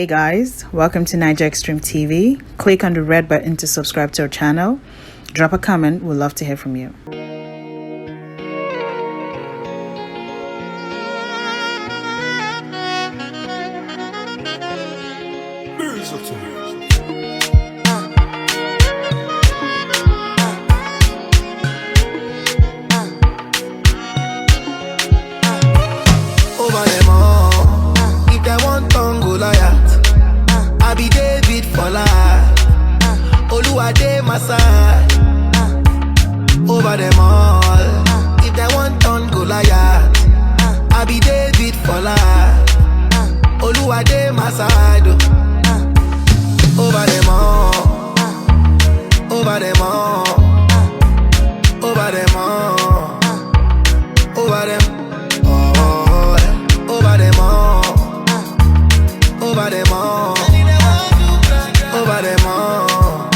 Hey guys, welcome to Xtreme TV. Click on the red button to subscribe to our channel. Drop a comment, we'd love to hear from you. Over them all, if they want tongue go Goliath, I be David for life. Oluwade my side. Over them all, if they want tongue go Goliath, I be David for life. Oluwade my side. Over them all, over them all, over them all, over them. Over them all, over them all, over them all,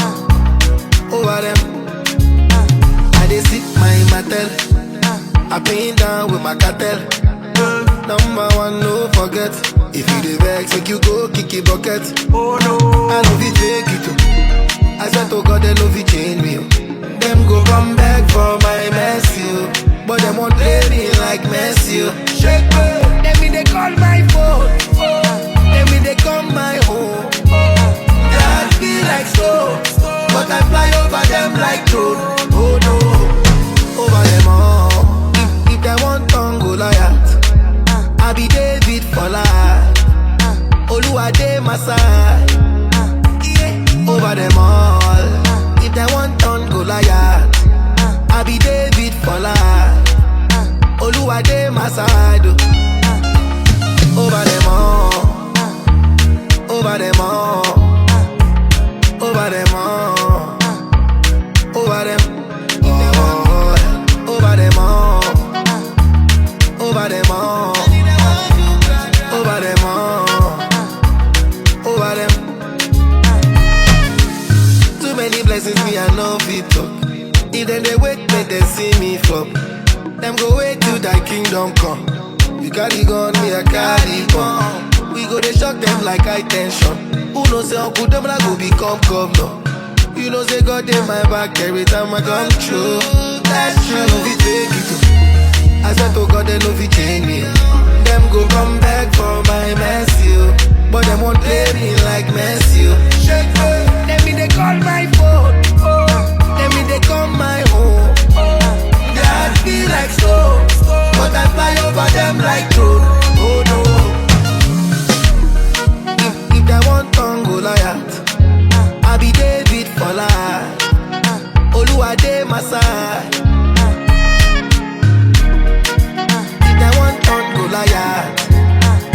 over them. I dey sip my mattel, I pin down with my cartel. Number one, no forget. If you dey vex, make you go kick it bucket. Oh no, I love it, take it too. I swear to God, they love it, change me. Them go come back for my mess, you. But them won't play me like Messi. Shake me. They call my phone, they come my home. That feel like slow, but I fly over them like drone. Oh no, over them all. If they want tongue Goliath, I be David for life. Oluwade my side. Over them all. If they want tongue Goliath, I be David for life. Oluwade my side. Over them all, over them all, over them all, over them all, over them all, over them all, over them all, over them. Too many blessings me I know fit talk. If then they wait, make they see me flop. Them go wait till thy kingdom come. You carry gun, me I carry bomb. We go they shock them like high tension. Who knows say Uncle them like go become governor. You know say God in my back every time I come true. That's true, no fit take it too. I swear to God they no fit change me. Them go come back for my mess you. But them won't play me like Messi. Shake me, let me they call my phone. Let me they come my home. That feel like slow, but I fly over them like drone. Oh no. If they want tongue Goliath, I be David for life. Oluwade my side. If they want tongue Goliath,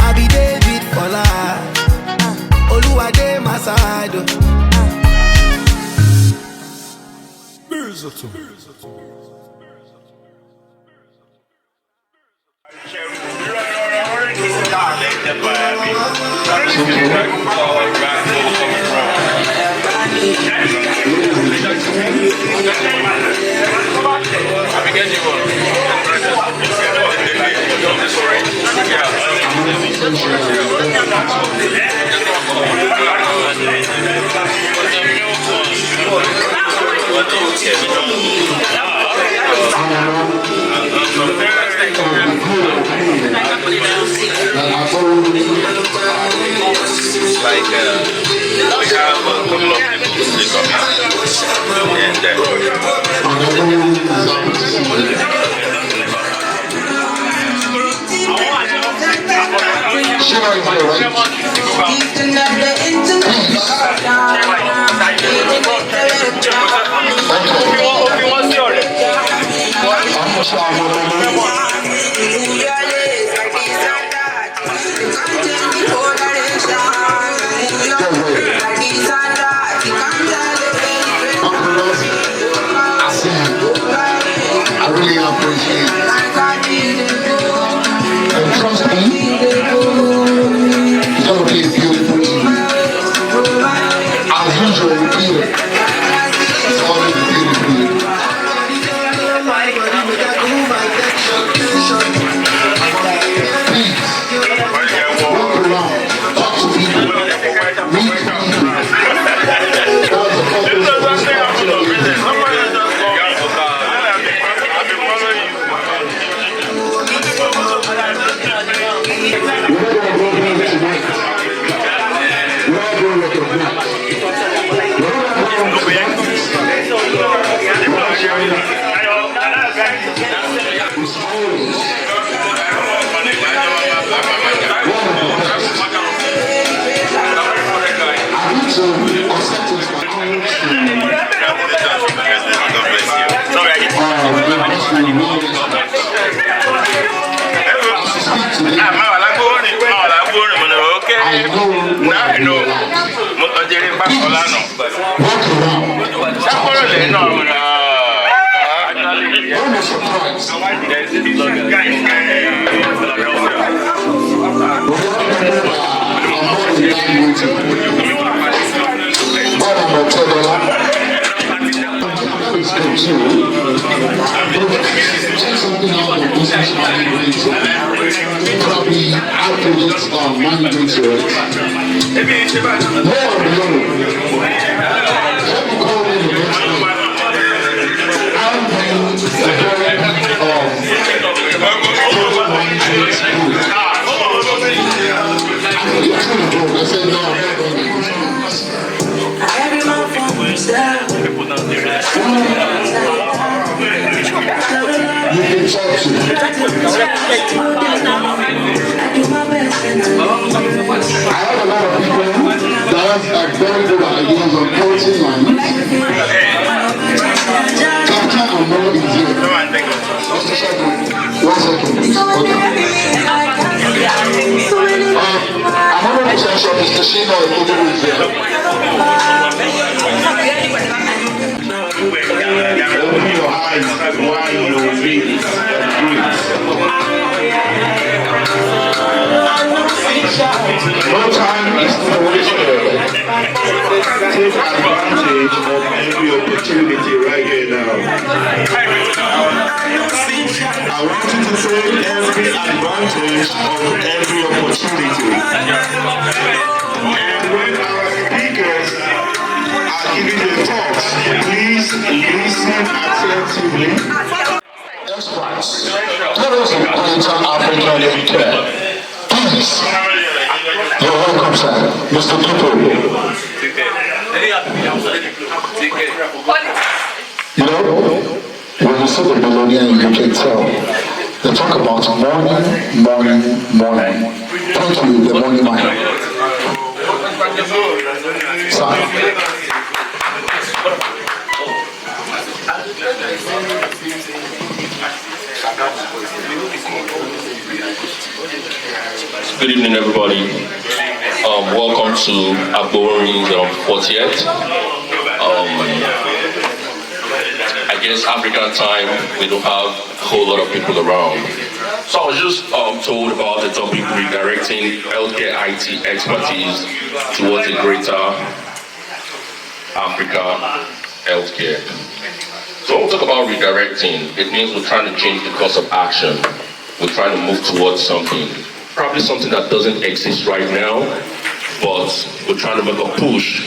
I be David for life. Oluwade my side. Like, we have a couple of people who sleep on me. I really appreciate it. And trust me, it's gonna be a beautiful evening. As usual, repeat it. It's always a beautiful evening. Probably outreach mind research. You can talk to me. I have a lot of people that have very good ideas on coaching lines. Captain and more is here. One second, please. Okay. Another potential is to see now who is here. Open your eyes wide, you will be no time is wasted. Take advantage of every opportunity right here now. I want you to take every advantage of every opportunity. And when our speakers are giving their talks, please listen attentively. Experts, let us enter African healthcare. Please. You're welcome, sir. Mr. Tupu. You know, when you see the billionaire, you can tell. They talk about morning. Thank you, the morning man. Sir. Good evening, everybody. Welcome to Agboworin 40th. I guess African time, we don't have a whole lot of people around. So I was just told about the topic redirecting healthcare IT expertise towards a greater Africa healthcare. So when we talk about redirecting, it means we're trying to change the course of action. We're trying to move towards something. Probably something that doesn't exist right now, but we're trying to make a push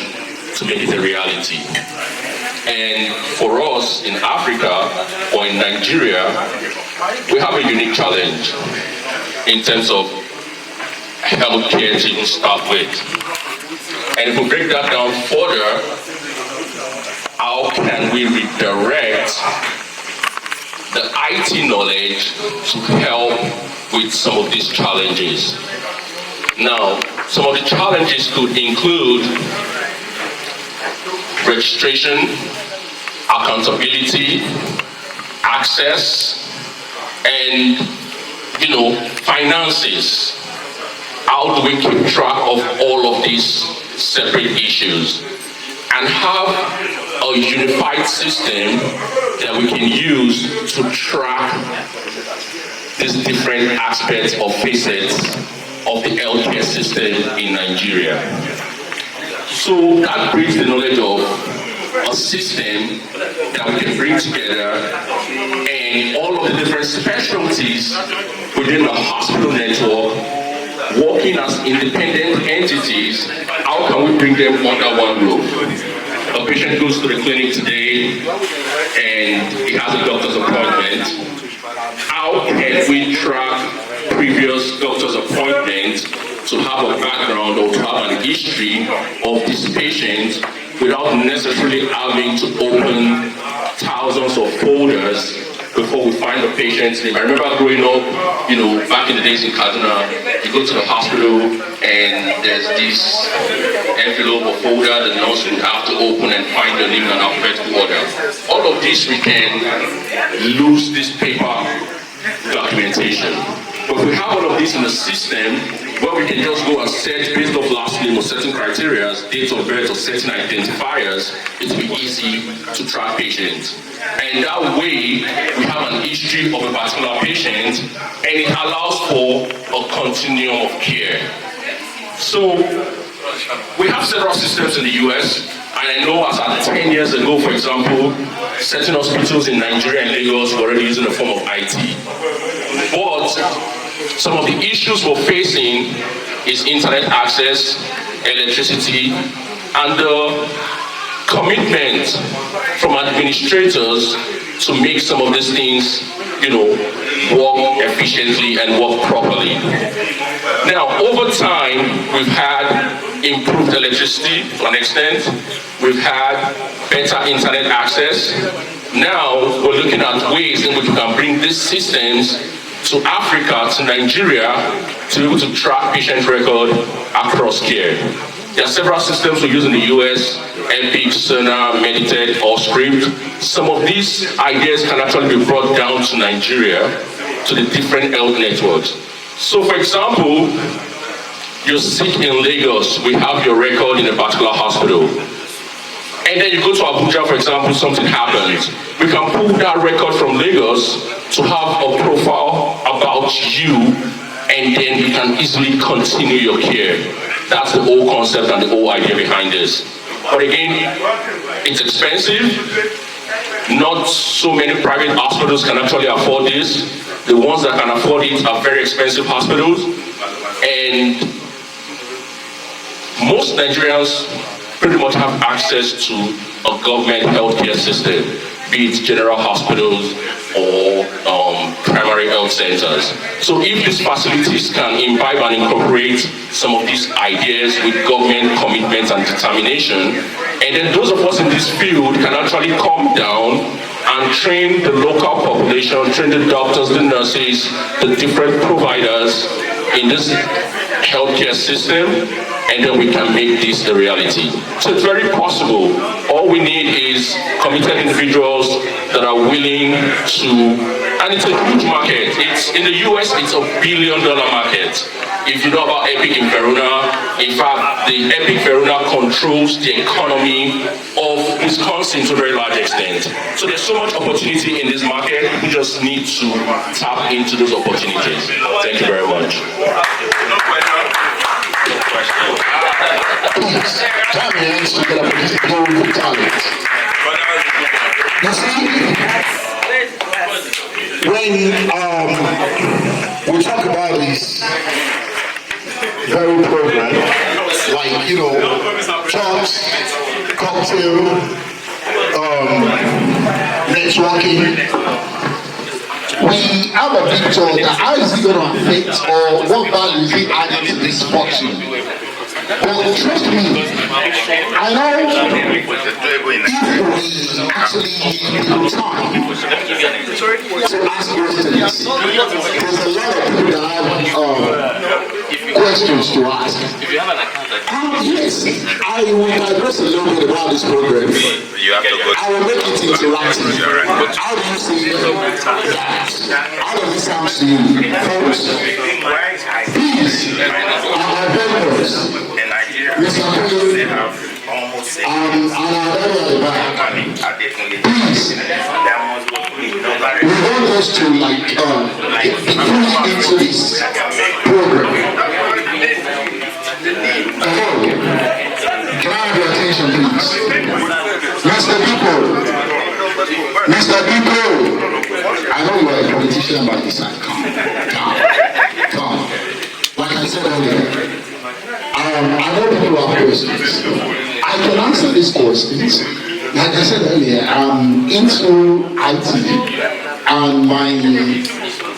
to make it a reality. And for us in Africa or in Nigeria, we have a unique challenge in terms of healthcare to even start with. And if we break that down further, how can we redirect the IT knowledge to help with some of these challenges? Now, some of the challenges could include registration, accountability, access, and finances. How do we keep track of all of these separate issues and have a unified system that we can use to track these different aspects or facets of the healthcare system in Nigeria? So that brings the knowledge of a system that we can bring together, and all of the different specialties within the hospital network working as independent entities. How can we bring them under one roof? A patient goes to the clinic today and he has a doctor's appointment. How can we track previous doctor's appointments to have a background or to have an history of this patient without necessarily having to open thousands of folders before we find the patient's name? I remember growing up, back in the days in Kaduna, you go to the hospital and there's this envelope or folder the nurse would have to open and find your name in an alphabetical order. All of this, we can lose this paper documentation. But if we have all of this in the system, where we can just go and search based off last name or certain criteria, date of birth or certain identifiers. It will be easy to track patients. And that way, we have an history of a particular patient, and it allows for a continuum of care. So, we have several systems in the US, and I know as at 10 years ago, for example, certain hospitals in Nigeria and Lagos were already using a form of IT. But some of the issues we're facing is internet access, electricity, and the commitment from administrators to make some of these things, work efficiently and work properly. Now, over time, we've had improved electricity to an extent. We've had better internet access. Now, we're looking at ways in which we can bring these systems to Africa, to Nigeria, to be able to track patient record across care. There are several systems we use in the US, Epic, Cerner, Medited, or Xtreme. Some of these ideas can actually be brought down to Nigeria, to the different health networks. So for example, you're sick in Lagos, we have your record in a particular hospital. And then you go to Abuja, for example, something happens. We can pull that record from Lagos to have a profile about you, and then you can easily continue your care. That's the whole concept and the whole idea behind this. But again, it's expensive. Not so many private hospitals can actually afford this. The ones that can afford it are very expensive hospitals. And most Nigerians pretty much have access to a government healthcare system, be it general hospitals or primary health centers. So if these facilities can imbibe and incorporate some of these ideas with government commitment and determination, and then those of us in this field can actually come down and train the local population, train the doctors, the nurses, the different providers in this healthcare system, and then we can make this a reality. So it's very possible. All we need is committed individuals that are willing to, and it's a huge market. It's in the US, it's $1 billion market. If you know about Epic in Verona, in fact, the Epic Verona controls the economy of Wisconsin to a very large extent. So there's so much opportunity in this market, we just need to tap into those opportunities. Thank you very much. Please, clap your hands together for this glorious talent. You see, when we talk about this very program, like, talks, cocktail, networking, we have a big talk that how is it going to affect or what value is it adding to this function? But trust me, I know if we actually give people time to ask questions, there's a lot of people that have questions to ask. Yes, I will digress a little bit about this program. I will make it interactive. How do you see that? How does it sound to you? Folks, please, our vendors, Mr. President, and our everybody, please, we want us to be fully into this program. Can I have your attention, please? Mr. People, I know you are a politician by this side. Come. Like I said earlier, I know people have questions. I can answer these questions. Like I said earlier, I'm into IT, and my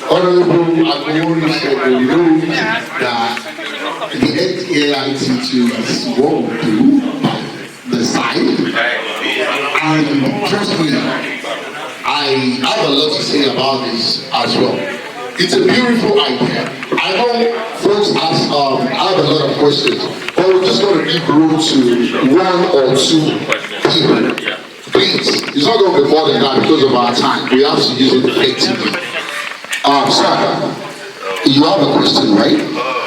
Honorable Agboworin knows that the AIT is what we do by the side. And trust me, I have a lot to say about this as well. It's a beautiful idea. I know folks have a lot of questions, but we're just going to give room to one or two people. Please, it's not going to be more than that because of our time. We have to use it effectively. Sir, you have a question, right?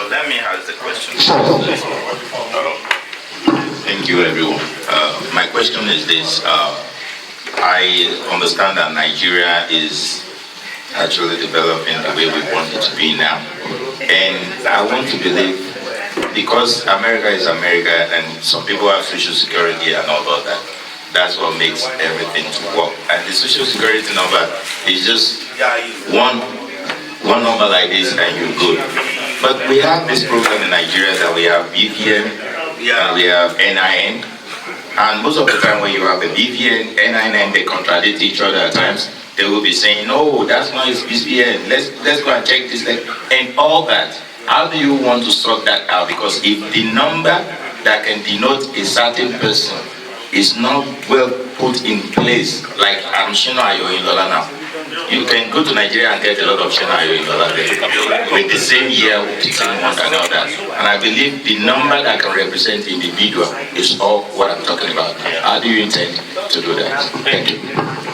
Let me ask So, Thank you, everyone. My question is this. I understand that Nigeria is actually developing the way we want it to be now. And I want to believe, because America is America and some people have social security and all of that, that's what makes everything to work. And the social security number is just one number like this and you're good. But we have this program in Nigeria that we have BVN, and we have NIN. And most of the time when you have the BVN, NIN, they contradict each other at times. They will be saying, no, that's not his BVN. Let's go and check this. And all that. How do you want to sort that out? Because if the number that can denote a certain person is not well put in place, like I'm Shino Ayo in Lola now. You can go to Nigeria and get a lot of Shino Ayo in Lola with the same year, with the same month and all that. And I believe the number that can represent the individual is all what I'm talking about. How do you intend to do that? Thank you.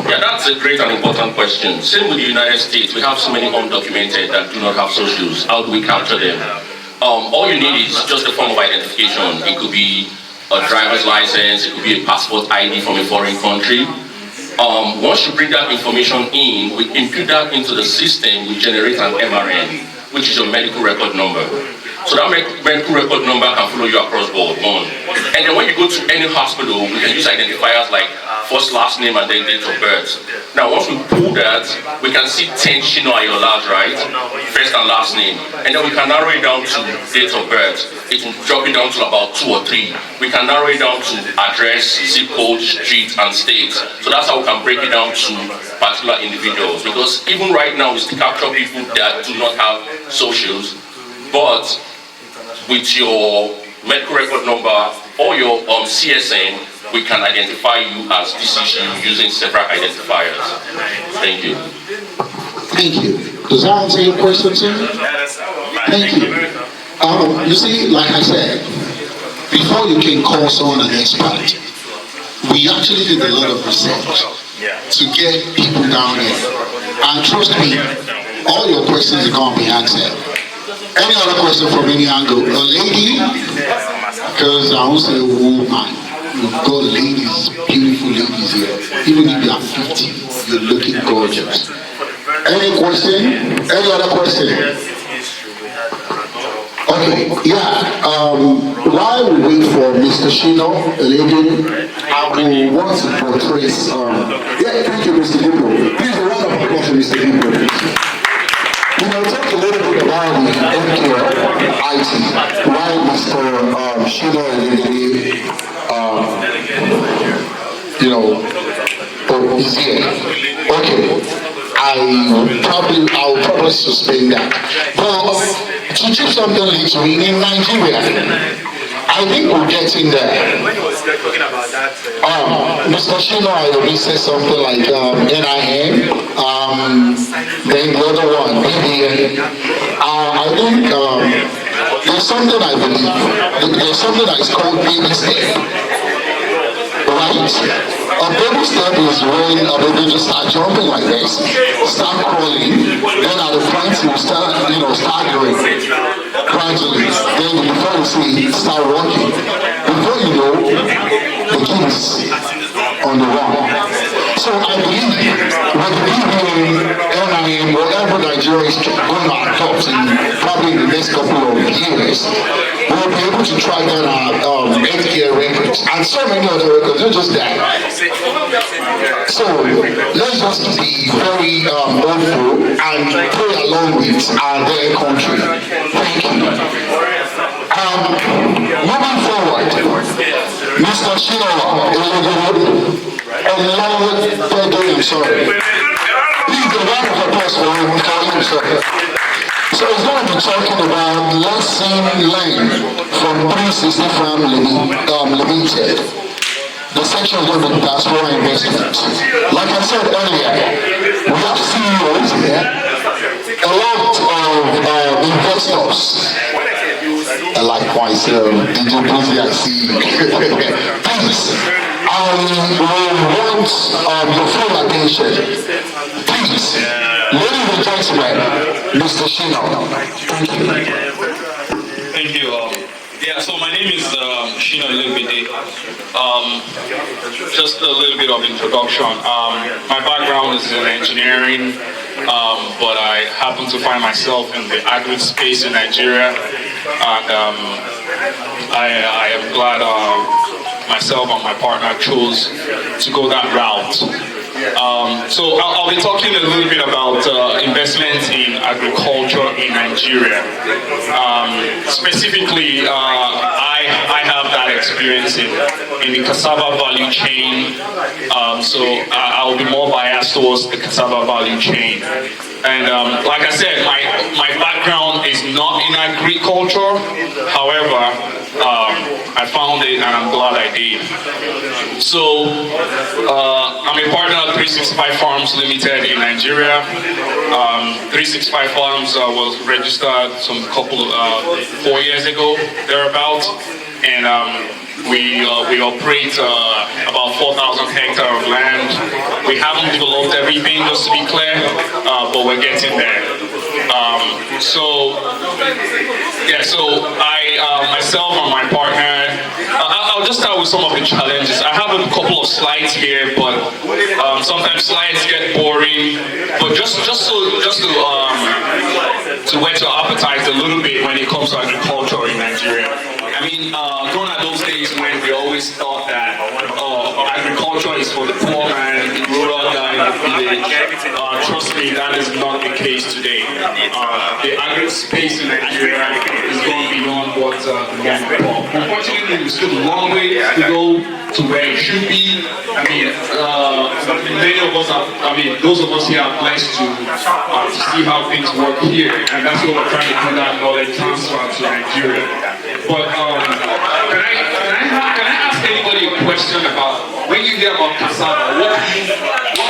Yeah, that's a great and important question. Same with the United States. We have so many undocumented that do not have socials. How do we capture them? All you need is just a form of identification. It could be a driver's license, it could be a passport ID from a foreign country. Once you bring that information in, we input that into the system, we generate an MRN, which is your medical record number. So that medical record number can follow you across board, one. And then when you go to any hospital, we can use identifiers like first, last name, and then date of birth. Now, once we pull that, we can see 10 Shino Ayolas, right? First and last name. And then we can narrow it down to date of birth. It will drop it down to about 2 or 3. We can narrow it down to address, zip code, street, and state. So that's how we can break it down to particular individuals. Because even right now, we still capture people that do not have socials, but with your medical record number or your CSN, we can identify you as this issue using several identifiers. Thank you. thank you. Does that answer your question, sir? Thank you. You see, like I said, before you can call someone an expert, we actually did a lot of research to get people down here. And trust me, all your questions are going to be answered. Any other question from any angle? A lady? Because I won't say a woman. We've got ladies, beautiful ladies here. Even if you are 50, you're looking gorgeous. Any question? Any other question? Okay, yeah. While we wait for Mr. Shino, a lady, I will want to portray some. Yeah, thank you, Mr. Dimbo. Please, a round of applause for Mr. Dimbo. You know, talk a little bit about the healthcare IT. Why Mr. Shino is here. Okay. I'll probably suspend that. But to do something little in Nigeria, I think we're getting there. When you were talking about that, Mr. Shino, I already said something like NIN, then the other one, BVN. I think there's something I believe, there's something that is called baby step, right? A baby step is when a baby just start jumping like this, start crawling, then at the point you start, staggering gradually. Then before you see, start walking. Before you know, the kid is on the run. So I believe with the BVN, NIN, whatever Nigeria is going to adopt in probably in the next couple of years, we'll be able to track down our healthcare records and so many other records, not just that. So let's just be very hopeful and play along with our dear country. Thank you. Moving forward, Mr. Shino, I'm sorry. Please, a round of applause for him, sorry. So he's going to be talking about lesson learned from 360 Limited. The section is going to be diaspora investments. Like I said earlier, we have CEOs here, a lot of investors. Likewise, DJ Boozy, I see you. Please, I will want your full attention. Please, ladies and gentlemen, Mr. Shino. Thank you. thank you. Yeah, so my name is Shina Ilebede. Just a little bit of introduction. My background is in engineering, but I happen to find myself in the agri space in Nigeria, and I am glad myself and my partner chose to go that route. So I'll be talking a little bit about investments in agriculture in Nigeria. Specifically, I have that experience in the cassava value chain, so I'll be more biased towards the cassava value chain. And like I said, my background is not in agriculture. However, I found it and I'm glad I did. So I'm a partner at 365 Farms Limited in Nigeria. 365 Farms was registered some 4 years ago, thereabouts, and we operate about 4,000 hectares of land. We haven't developed everything, just to be clear, but we're getting there. So I, myself and my partner, I'll just start with some of the challenges. I have a couple of slides here, but sometimes slides get boring. But just to whet your appetite a little bit when it comes to agriculture in Nigeria. I mean, gone are those days when we always thought that agriculture is for the poor man, the rural guy in the village. Trust me, that is not the case today. The agri space in Nigeria is going beyond what the young people. Unfortunately, there's still a long way to go to where it should be. I mean, many of us are, those of us here are blessed to see how things work here, and that's what we're trying to do, that knowledge transfer to Nigeria. But can I ask anybody a question about, when you hear about cassava, what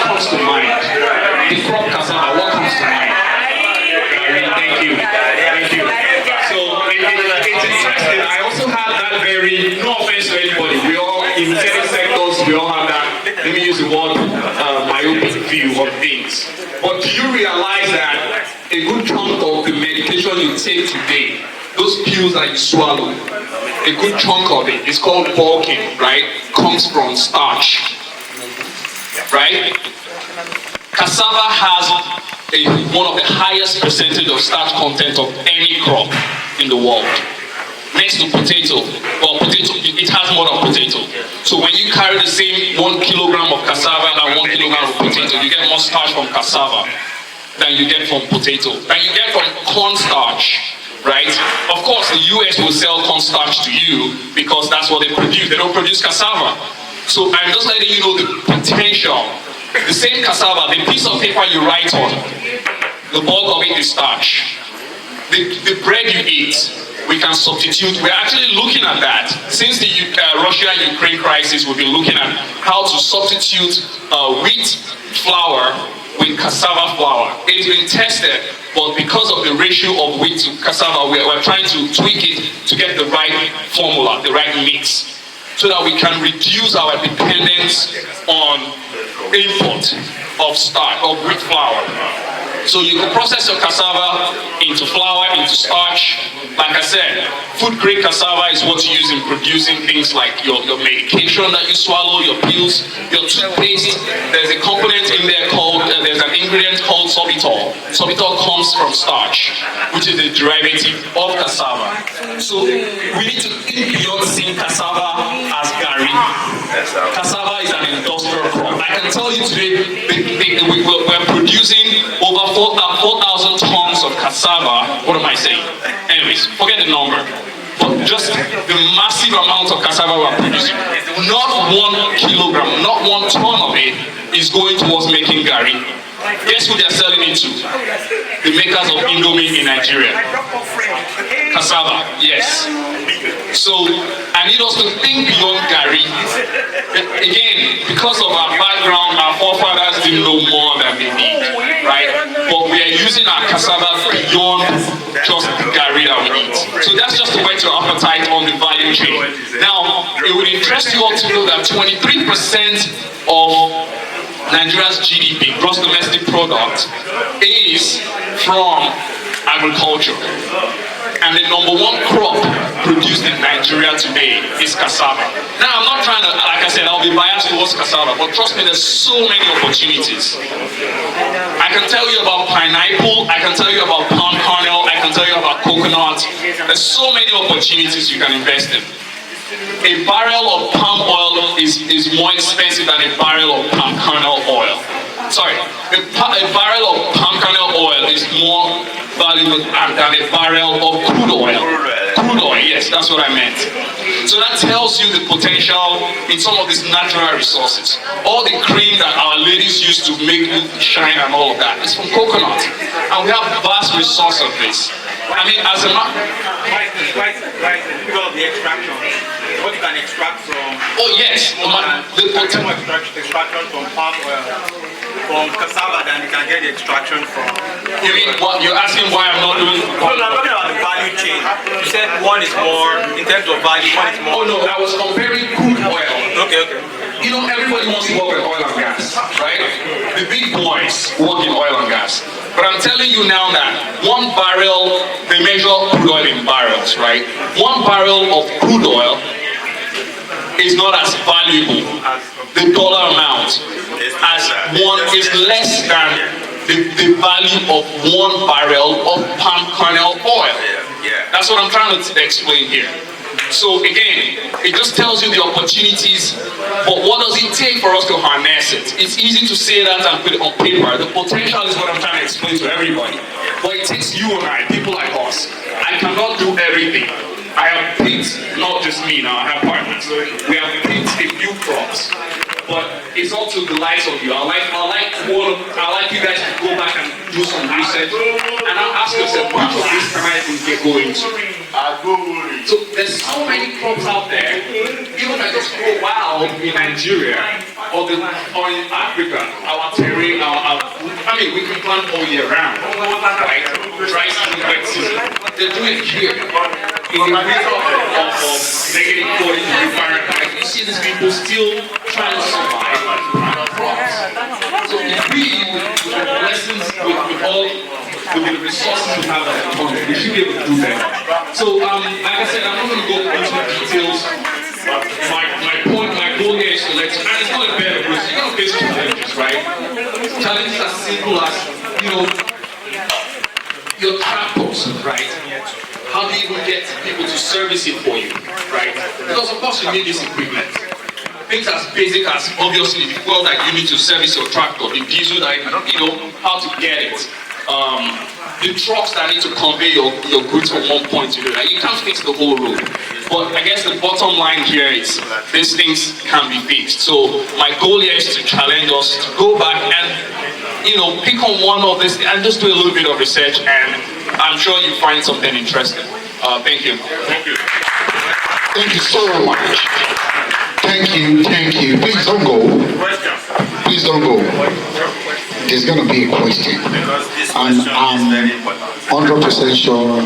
comes to mind? The crop cassava, what comes to mind? Thank you. So it's interesting. I also have that very, no offense to anybody, we all, in certain sectors, we all have that, let me use the word, myopic view of things. But do you realize that a good chunk of the medication you take today, those pills that you swallow, a good chunk of it is called bulking, right? Comes from starch, right? Cassava has one of the highest percentage of starch content of any crop in the world. Next to potato, well, potato, it has more than potato. So when you carry the same 1 kilogram of cassava and 1 kilogram of potato, you get more starch from cassava than you get from potato, than you get from cornstarch. Right? Of course, the US will sell cornstarch to you because that's what they produce. They don't produce cassava. So I'm just letting you know the potential. The same cassava, the piece of paper you write on, the bulk of it is starch. The bread you eat, we can substitute. We're actually looking at that. Since the Russia-Ukraine crisis, we've been looking at how to substitute wheat flour with cassava flour. It's been tested, but because of the ratio of wheat to cassava, we're trying to tweak it to get the right formula, the right mix, so that we can reduce our dependence on import of starch, of wheat flour. So you can process your cassava into flour, into starch. Like I said, food grade cassava is what you use in producing things like your medication that you swallow, your pills, your toothpaste. There's a component in there called, there's an ingredient called sorbitol. Sorbitol comes from starch, which is a derivative of cassava. So we need to think beyond seeing cassava as gari. Cassava is an industrial crop. I can tell you today, we're producing over 4,000 tons of cassava. What am I saying? Anyways, forget the number. But just the massive amount of cassava we're producing. Not 1 kilogram, not 1 ton of it is going towards making gari. Guess who they're selling it to? The makers of Indomie in Nigeria. Cassava, yes. So I need us to think beyond gari. Again, because of our background, our forefathers didn't know more than they need, right? But we are using our cassava beyond just the gari that we eat. So that's just to whet your appetite on the value chain. Now, it would interest you all to know that 23% of Nigeria's GDP, gross domestic product, is from agriculture. And the number one crop produced in Nigeria today is cassava. Now, I'm not trying to, like I said, I'll be biased towards cassava, but trust me, there's so many opportunities. I can tell you about pineapple, I can tell you about palm kernel, I can tell you about coconut. There's so many opportunities you can invest in. A barrel of palm oil is more expensive than a barrel of palm kernel oil. Sorry, a barrel of palm kernel oil is more valuable than a barrel of crude oil. Crude oil, yes, that's what I meant. So that tells you the potential in some of these natural resources. All the cream that our ladies use to make it shine and all of that is from coconut. And we have vast resource of this. I mean, as a man... Because of the extraction. What you can extract from... Oh, yes. The potential extraction from palm oil. From cassava, then you can get the extraction from... You mean, what, you're asking why I'm not doing... No, I'm talking about the value chain. You said one is more, in terms of value, one is more... Oh, no, I was comparing crude oil. Okay. You know, everybody wants to work with oil and gas, right? The big boys work in oil and gas. But I'm telling you now that one barrel, they measure crude oil in barrels, right? One barrel of crude oil is not as valuable, the dollar amount, as one is less than the value of one barrel of palm kernel oil. That's what I'm trying to explain here. So again, it just tells you the opportunities, but what does it take for us to harness it? It's easy to say that and put it on paper. The potential is what I'm trying to explain to everybody. But it takes you and I, people like us. I cannot do everything. I have picked, not just me now, I have partners. We have picked a few crops. But it's up to the likes of you. I like you guys to go back and do some research and I'll ask yourself, which of these can I get going to? So there's so many crops out there. Even I just grow wild in Nigeria or in Africa, our terrain, I mean, we can plant all year round, right? Dry season, wet season. They're doing it here. In the winter of negative 40 degree Fahrenheit, you see these people still trying to survive and plant crops. So if we, with the lessons, with the resources we have at the moment, we should be able to do that. So, like I said, I'm not going to go into the details. My goal here is to let you, and it's not a better because you're going to face challenges, right? Challenges as simple as, you know, your tractors, right? How do you even get people to service it for you, right? Because of course you need this equipment. Things as basic as obviously the fuel that you need to service your tractor, the diesel that you know how to get it, the trucks that need to convey your goods from one point to the other. You can't fix the whole road. But I guess the bottom line here is these things can be fixed. So my goal here is to challenge us to go back and pick on one of this and just do a little bit of research, and I'm sure you find something interesting. Thank you. Thank you so much. Thank you. Please don't go. Please don't go. There's going to be a question. And I'm 100% sure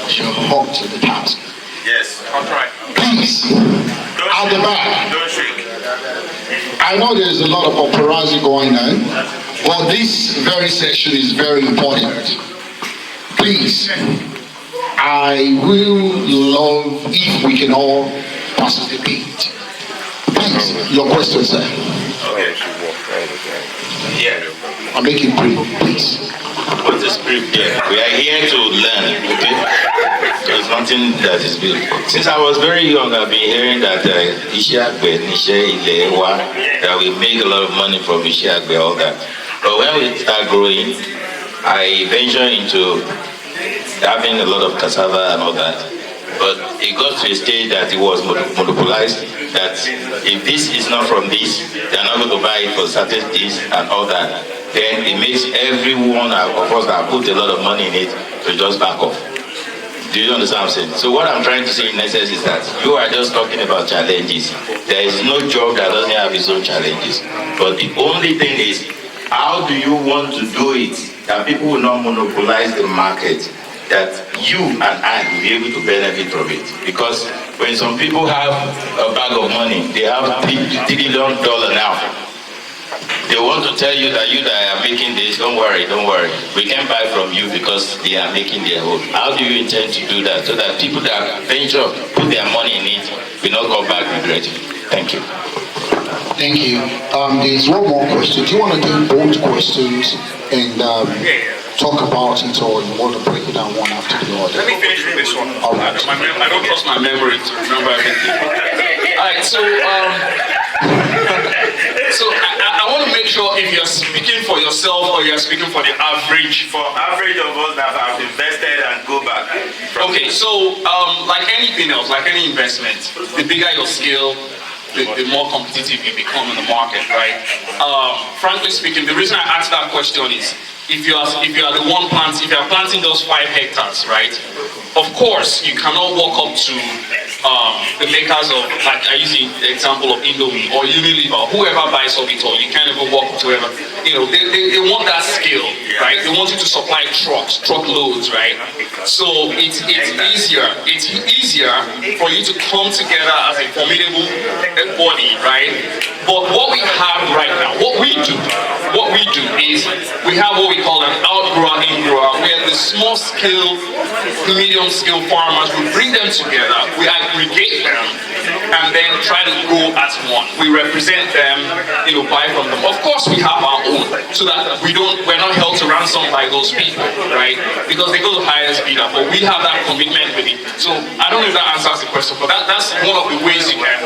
you're hot to the task. Yes, I'll try. Please, at the back. Don't shake. I know there's a lot of paparazzi going on, but this very session is very important. Please, I will love if we can all participate. Please, your question, sir. Okay. Yeah. I'll make it brief, please. What's the script here? We are here to learn, okay? There's nothing that is built. Since I was very young, I've been hearing that that we make a lot of money from Ishiagbe, all that. But when we start growing, I venture into having a lot of cassava and all that. But it got to a stage that it was monopolized, that if this is not from this, they're not going to buy it for certain things and all that. Then it makes every one of us that put a lot of money in it to just back off. Do you understand what I'm saying? So what I'm trying to say in essence is that you are just talking about challenges. There is no job that doesn't have its own challenges. But the only thing is, how do you want to do it that people will not monopolize the market, that you and I will be able to benefit from it? Because when some people have a bag of money, they have $3 billion now. They want to tell you that are making this. Don't worry. We can buy from you because they are making their own. How do you intend to do that so that people that venture, put their money in it, will not come back regretting? Thank you. Thank you. There's one more question. Do you want to take both questions and talk about it, or you want to break it down one after the other? Let me finish with this one. All right. I don't trust my memory to remember everything. All right, so I want to make sure if you're speaking for yourself or you're speaking for the average. For average of us that have invested and go back. Okay, so like anything else, like any investment, the bigger your scale, the more competitive you become in the market, right? Frankly speaking, the reason I asked that question is if you are planting those 5 hectares, right? Of course, you cannot walk up to the makers of, like I use the example of Indomie or Unilever, whoever buys Obito, you can't even walk up to whoever. You know, they want that skill, right? They want you to supply truckloads, right? So it's easier for you to come together as a formidable body, right? But what we have right now, what we do is we have what we call an outgrower, ingrower, where the small scale, medium scale farmers, we bring them together, we aggregate them, and then try to grow as one. We represent them, buy from them. Of course, we have our own, so that we're not held to ransom by those people, right? Because they go to highest bidder, but we have that commitment with it. So I don't know if that answers the question, but that's one of the ways you can.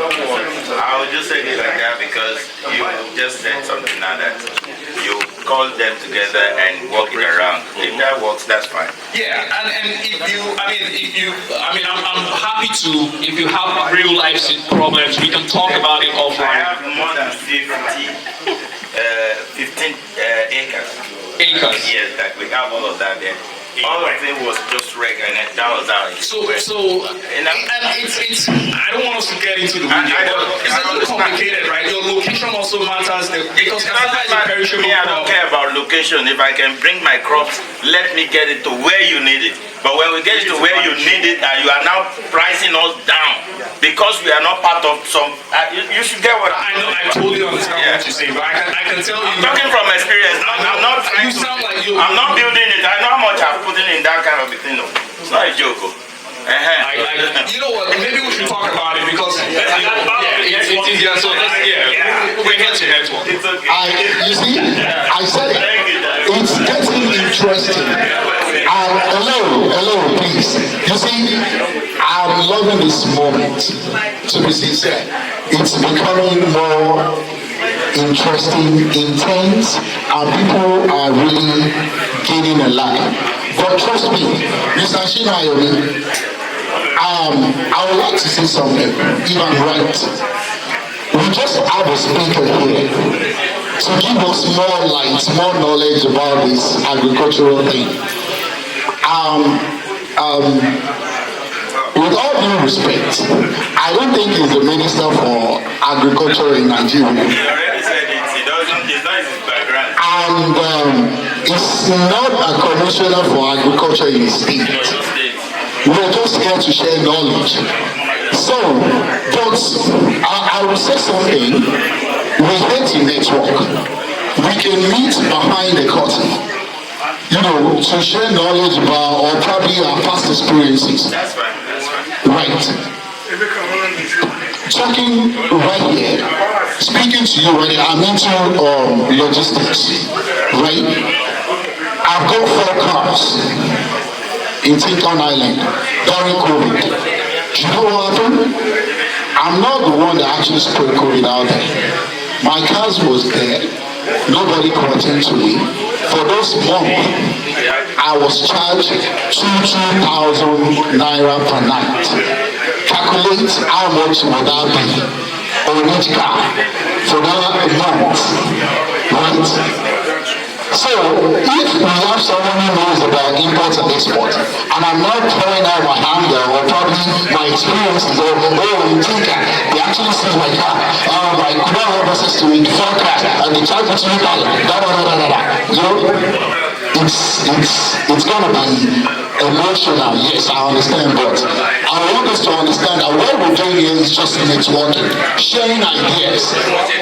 I would just say it like that because you just said something now that you call them together and work it around. If that works, that's fine. Yeah, and I'm happy to, if you have real life problems, we can talk about it I offline. have more than 15 acres. Acres. Yes, that we have all of that there. All of it was just regular, and that was how it And it's I don't want us to get into the weeds, but it's a little complicated, right? Your location also matters because cassava is a perishable I don't care about location. If I can bring my crops, let me get it to where you need it. But when we get it to where you need it, and you are now pricing us down because we are not part of some. You should get what I know. I totally understand what you're saying, but I can tell you. I'm talking from experience. I'm not. You sound like you. I'm not building it. I know how much I've put in that kind of a thing. No. It's not a joke. You know what? Maybe we should talk about it because it's easier. So we're here to network. You see, I said it. It's getting interesting. Hello, please. You see, I'm loving this moment. To be sincere, it's becoming more interesting, intense, and people are really gaining a lot. But trust me, Mr. Shinayomi, I would like to say something, if I'm right. We just have a speaker here to give us more light, more knowledge about this agricultural thing. With all due respect, I don't think he's the Minister for Agriculture in Nigeria. He already said it. He doesn't. It's not his background. And it's not a commissioner for agriculture in the state. We're just here to share knowledge. So, but I will say something. We hate the network. We can meet behind the curtain, to share knowledge about or probably our past experiences. That's fine. Right. Talking right here, speaking to you right here, I'm into logistics, right? I've got 4 cars in Tinkan Island during COVID. Do you know what happened? I'm not the one that actually spread COVID out there. My cars was there. Nobody could attend to me. For those months, I was charged 2,000 naira per night. Calculate how much would that be on each car for that month, right? So, if we have someone who knows about import and export, and I'm not throwing out my anger or probably my experiences or in Tinka, they actually see my car, my Kuba buses to it, 4 cars, and they charge me $2,000, it's gonna be emotional. Yes, I understand, but I want us to understand that what we're doing here is just networking, sharing ideas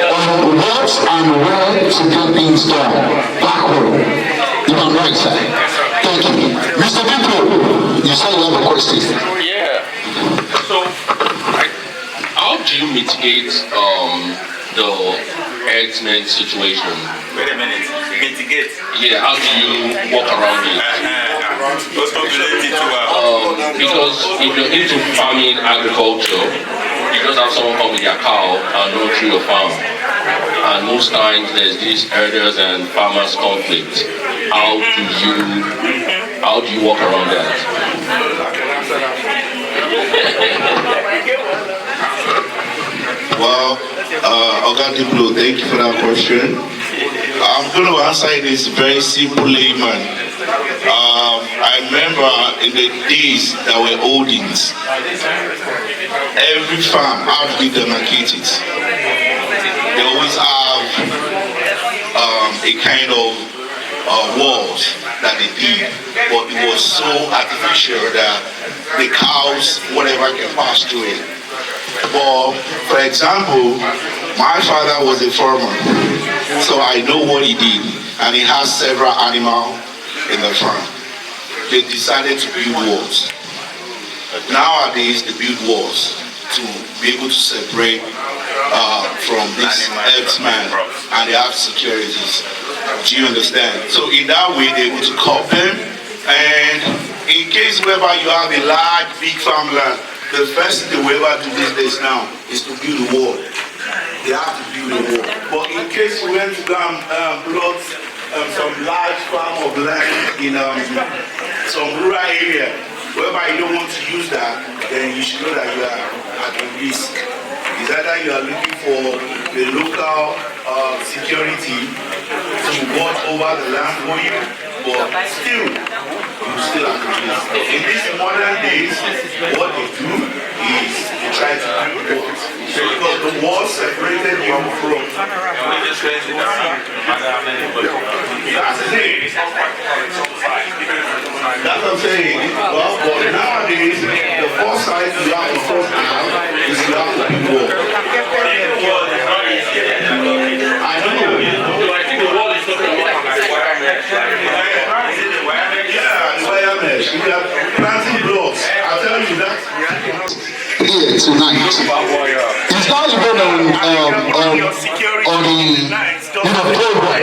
on what and where to get things done back home. If I'm right, sir. Thank you. Mr. Bippo, you said you have a question. Yeah. So, how do you mitigate the Xtreme situation? Wait a minute. Mitigate. Yeah, how do you walk around it? Because if you're into farming, agriculture, you just have someone come with their cow and run through your farm. And most times there's this herders and farmers conflict. How do you walk around that? Well, Oga Diplo, thank you for that question. I'm going to answer it in a very simple layman. I remember in the days that were oldings, every farm had to be demarcated. They always have a kind of walls that they did, but it was so artificial that the cows, whatever, can pass through it. But, for example, my father was a farmer, so I know what he did, and he has several animals in the farm. They decided to build walls. Nowadays, they build walls to be able to separate from this Xtreme, and they have securities. Do you understand? So in that way, they're able to cut them, and in case whereby you have a large, big farmland, the first thing they will ever do these days now is to build a wall. They have to build a wall. But in case you went to go and plot some large farm of land in some rural area, whereby you don't want to use that, then you should know that you are at a risk. It's either you are looking for the local security to watch over the land for you, but still, you still have to risk. In these modern days, what they do is they try to build walls. Because the walls separated you from that's the thing. That's what I'm saying. Well, but nowadays, the first side you have to first have is you have to build walls. I don't know. I think the wall is not the wire mesh. Yeah, the wire mesh. We are planting blocks. I'll tell you that. Here tonight. It's not even on the program.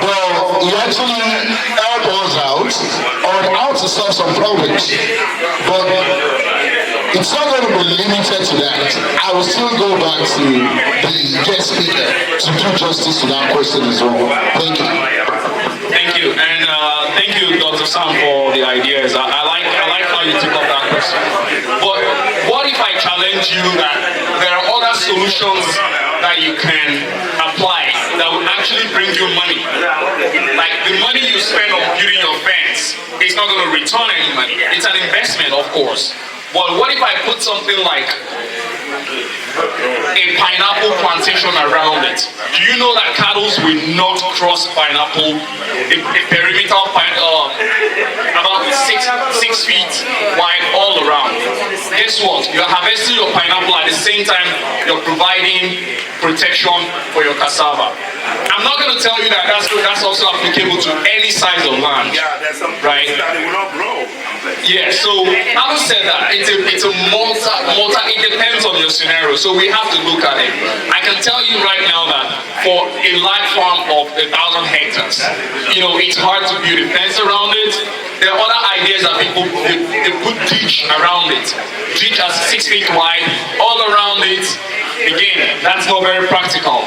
But he actually helped us out on how to solve some problems. But it's not going to be limited to that. I will still go back to the guest speaker to do justice to that question as well. Thank you. Thank you, and thank you, Dr. Sam, for the ideas. I like how you took up that question. But what if I challenge you that there are other solutions that you can apply that will actually bring you money? Like the money you spend on building your fence is not going to return any money. It's an investment, of course. But what if I put something like a pineapple plantation around it? Do you know that cattle will not cross pineapple, a perimeter about 6 feet wide all around? Guess what? You're harvesting your pineapple at the same time you're providing protection for your cassava. I'm not going to tell you that that's also applicable to any size of land. Yeah, there's some right? that it will not grow. Yeah, so having said that, it's a it depends on your scenario, so we have to look at it. I can tell you right now that for a large farm of 1,000 hectares, it's hard to build a fence around it. There are other ideas that people, they put ditch around it. Ditch as 6 feet wide, all around it. Again, that's not very practical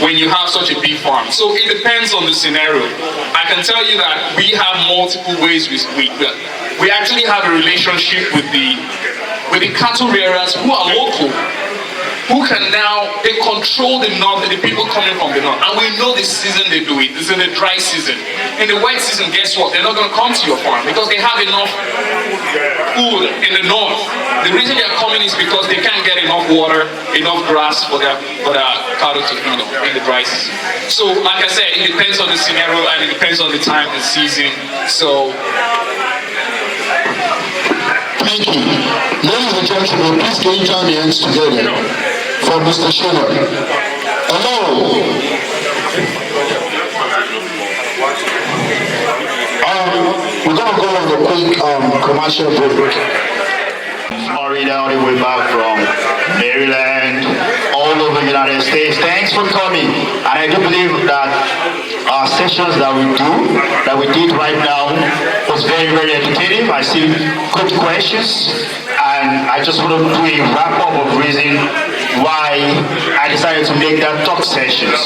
when you have such a big farm. So it depends on the scenario. I can tell you that we have multiple ways we actually have a relationship with the cattle rearers who are local. who can now, they control the north, the people coming from the north. And we know the season they do it. It's in the dry season. In the wet season, guess what? They're not going to come to your farm because they have enough food in the north. The reason they're coming is because they can't get enough water, enough grass for their cattle to feed on in the dry season. So, like I said, it depends on the scenario and it depends on the time, the season. So, thank you. Ladies and gentlemen, please can you join your hands together for Mr. Shona. Hello. We're going to go on a quick commercial break. Florida, all the way back from Maryland, all over the United States. Thanks for coming. And I do believe that our sessions that we did right now was very, very educative. I see good questions, and I just want to do a wrap-up of reason why I decided to make that talk sessions.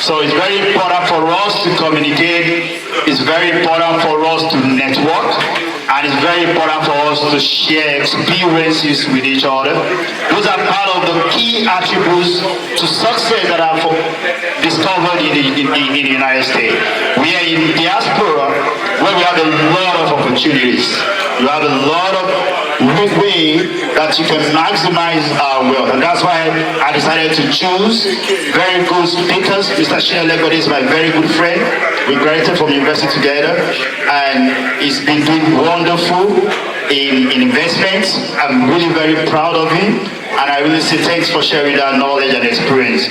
So it's very important for us to communicate. It's very important for us to network. And it's very important for us to share experiences with each other. Those are part of the key attributes to success that I've discovered in the United States. We are in diaspora where we have a lot of opportunities. You have a lot of way that you can maximize our wealth. And that's why I decided to choose very good speakers. Mr. Shinelego is my very good friend. We graduated from university together, and he's been doing wonderful in investments. I'm really very proud of him, and I really say thanks for sharing that knowledge and experience.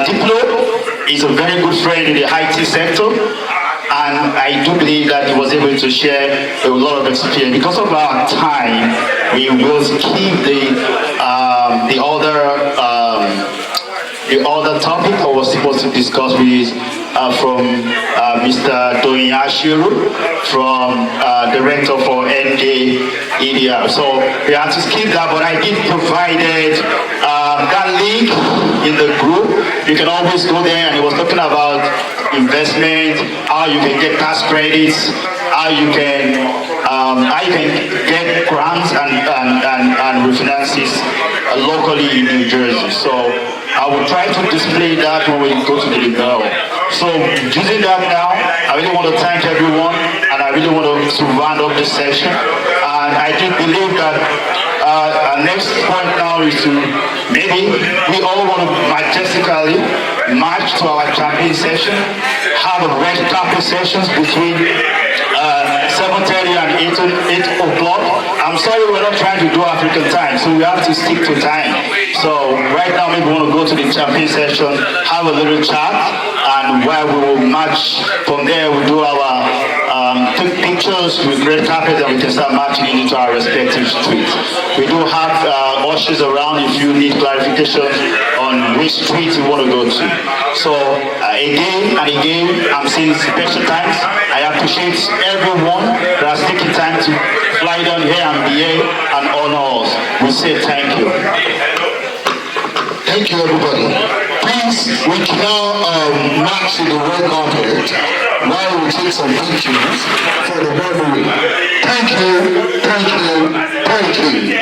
Diplo is a very good friend in the IT sector, and I do believe that he was able to share a lot of experience. Because of our time, we will keep the other topic I was supposed to discuss with from Mr. Doyashiru, from Director for NJ EDR. So we had to skip that, but I did provided that link in the group. You can always go there, and it was talking about investment, how you can get tax credits, how you can get grants and refinances locally in New Jersey. So I will try to display that when we go to the demo. So using that now, I really want to thank everyone, and I really want to round up this session. And I do believe that our next point now is to maybe we all want to majestically march to our campaign session, have a red carpet sessions between 7:30 and 8 o'clock. I'm sorry we're not trying to do African time, so we have to stick to time. So right now maybe we want to go to the campaign session, have a little chat, and where we will march from there. We do our take pictures with red carpet, and we can start marching into our respective streets. We do have ushers around if you need clarification on which street you want to go to. So again and again, I'm saying special thanks. I appreciate everyone that has taken time to fly down here and be here and honor us. We say thank you. Thank you, everybody. Please, we can now march to the red carpet while we take some pictures for the memory. Thank you, thank you, thank you.